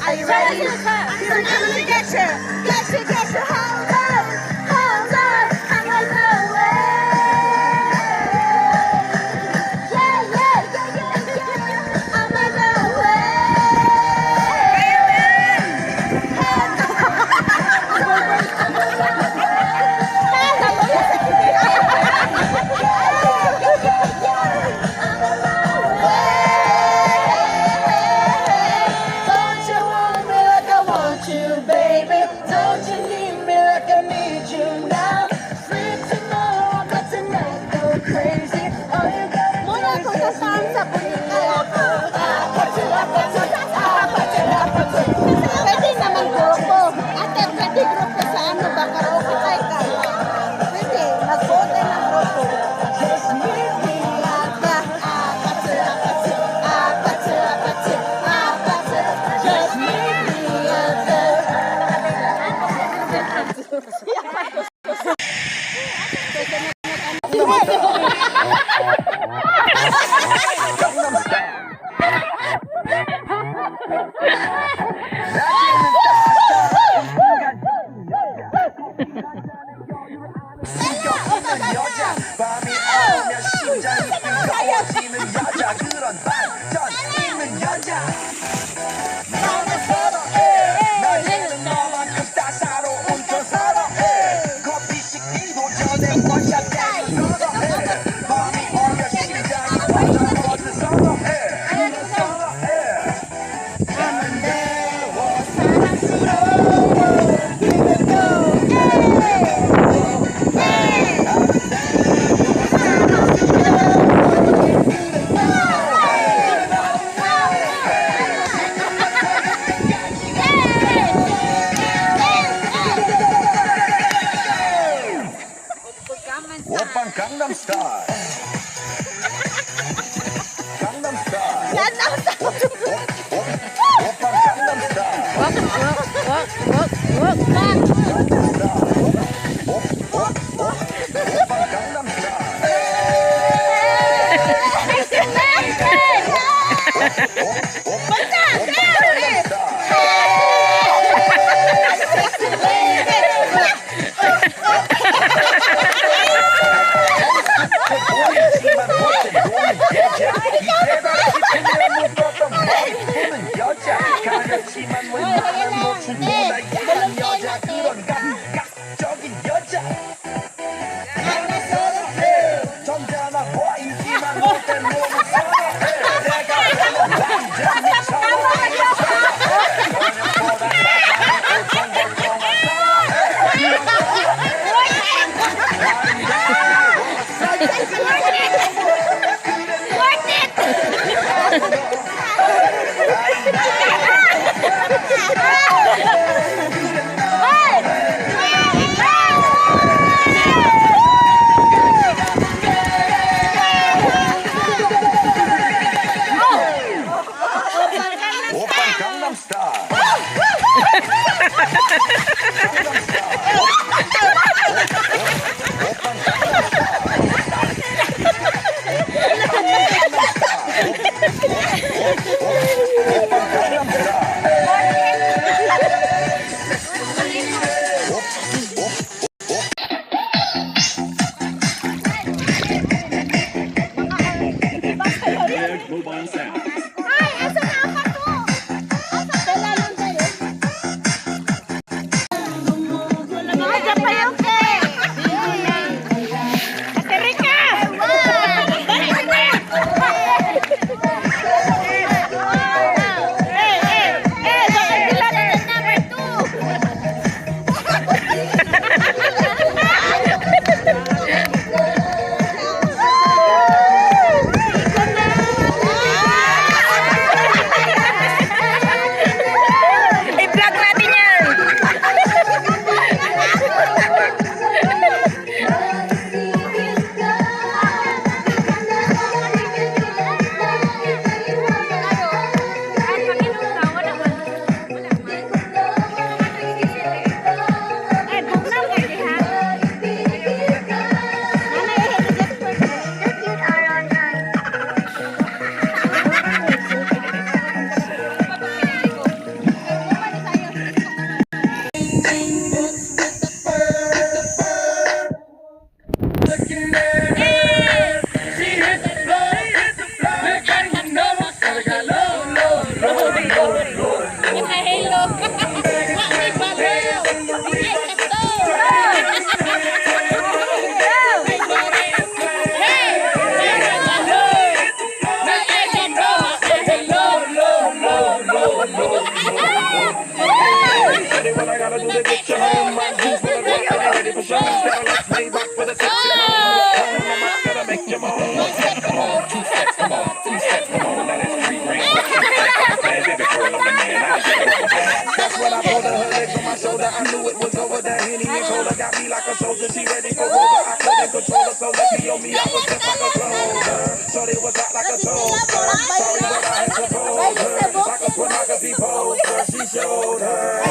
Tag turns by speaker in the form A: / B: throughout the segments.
A: Are you ready? Get your hold on, I'm on the way. Yeah, I'm on the Don't you want me like I want you, baby? Don't you need me like I need you now? Sleep tomorrow, but tonight go crazy. All you gotta do is just make me
B: Pwede naman grupo. Ate, pwede grupo sa ano ba? Karaoke tayo ka. Pwede, mag-vote tayo ng grupo.
A: just meet me at the just meet me at the
C: 여자 밤이 오면 심장이 뜨거워지는 여자 그런 반전 있는 여자 너는 서로해 너희는 너만큼 따사로운 저 서로해 커피 식기도 전에 원샷 때는 서로해 밤이 오면 심장이 뜨거워지는 서로해 나는 내워 사랑스러워 오빤 강남스타일 강남스타일 오빤 강남스타일 오빤 여자 가렸지만 웬만한 노출보다 야한 여자 그런 감각적인
D: me like a soldier, she ready for war, but I couldn't control her, so lucky on me, I was just like a closer. Shorty was hot like a toaster. Sorry, but I had to pose her like a pornography poster. She showed her.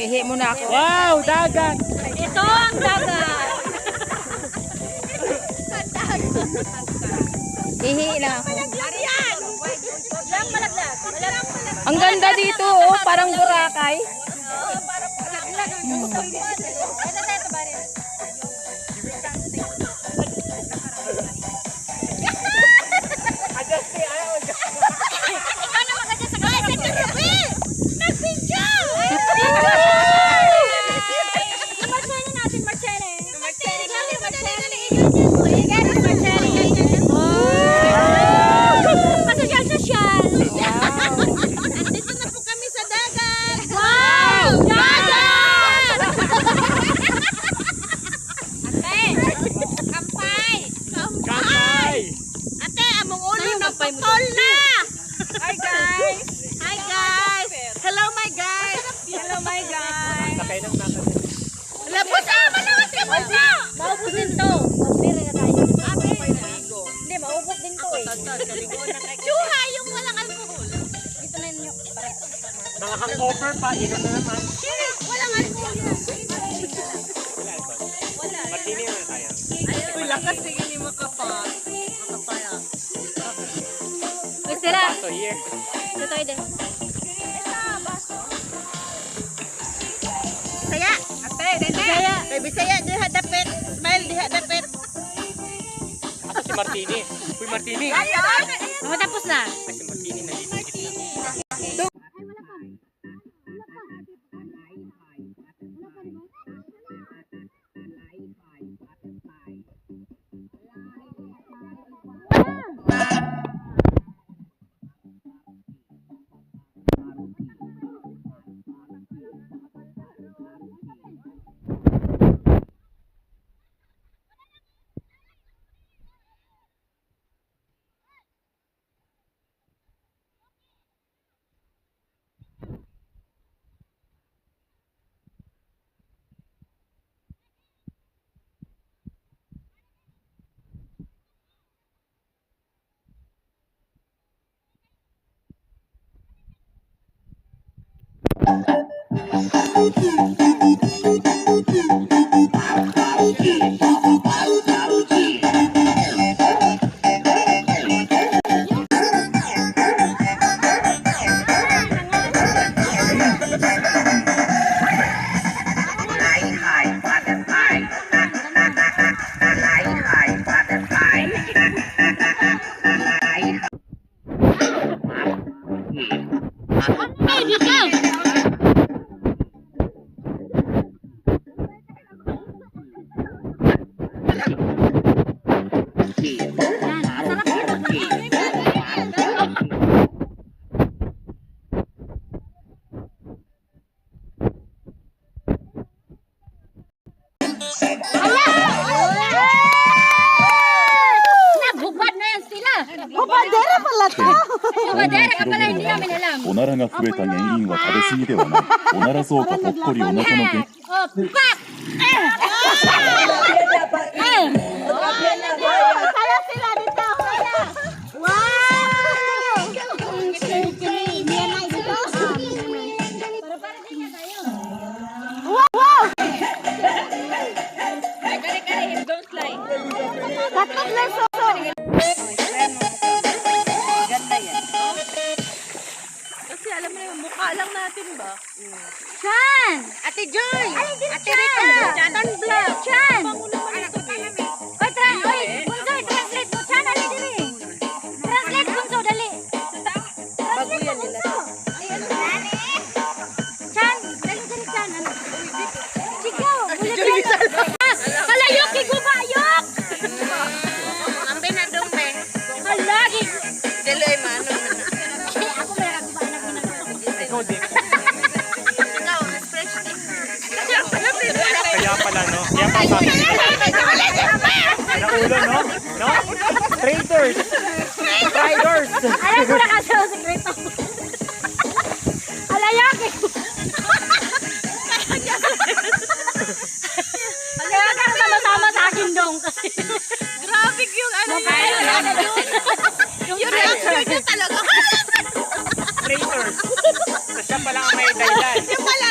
E: Ihi muna ako.
F: Wow, dagat!
E: Ito ang dagat. Ihi lang ako. Ang ganda dito, oh, parang Boracay. Maubos din to. Hindi, maubos din to eh. Tsuha, yung walang alcohol. Ito na yun.
F: Mga hangover pa, inom na naman.
E: Walang alcohol yan.
F: Martini na tayo.
B: Uy, lakas tingin ni makapa. Makapaya.
E: Uy, sira.
F: So here.
E: Ito tayo din. Bisaya.
B: Ate, dede.
E: Bisaya.
B: Kay Bisaya, diha dapit. Smile, diha dapit.
F: Asa si Martini? Uy, Martini!
E: Matapos na.
F: Ay, si Martini na dito.
E: Naghubad na yan sila.
B: Hubadera pala to.
E: Hubadera ka pala, hindi namin alam.
G: おならが増えた原因は食べ過ぎではない。おならそうかぽっこりお腹の原
E: Oh, pak!
B: Saya sila dito. Wow! Wow! Tatlong leso. Kasi alam mo yung mukha lang natin ba?
E: Chan!
B: Ate Joy!
E: Ate Rita!
B: Chan Vlog!
E: Chan!
B: Bango naman ito.
E: Oy, oy, Bunsoy, translate mo. Chan, ali diri.
B: Dili, mano.
E: Ako meron ba na
F: Ikaw din.
B: Ikaw, fresh din.
F: Kaya pala, no? Kaya papasok. Naulo, no? No? Traitors! Traitors!
E: Alam ko na kasi ang sekreto. Alayaki! Kaya ka sama-sama sa akin dong kasi.
B: Grabe yung ano yung reaction niya talaga.
F: Traitors! So, siya pala ang may dahilan.
B: Yung pala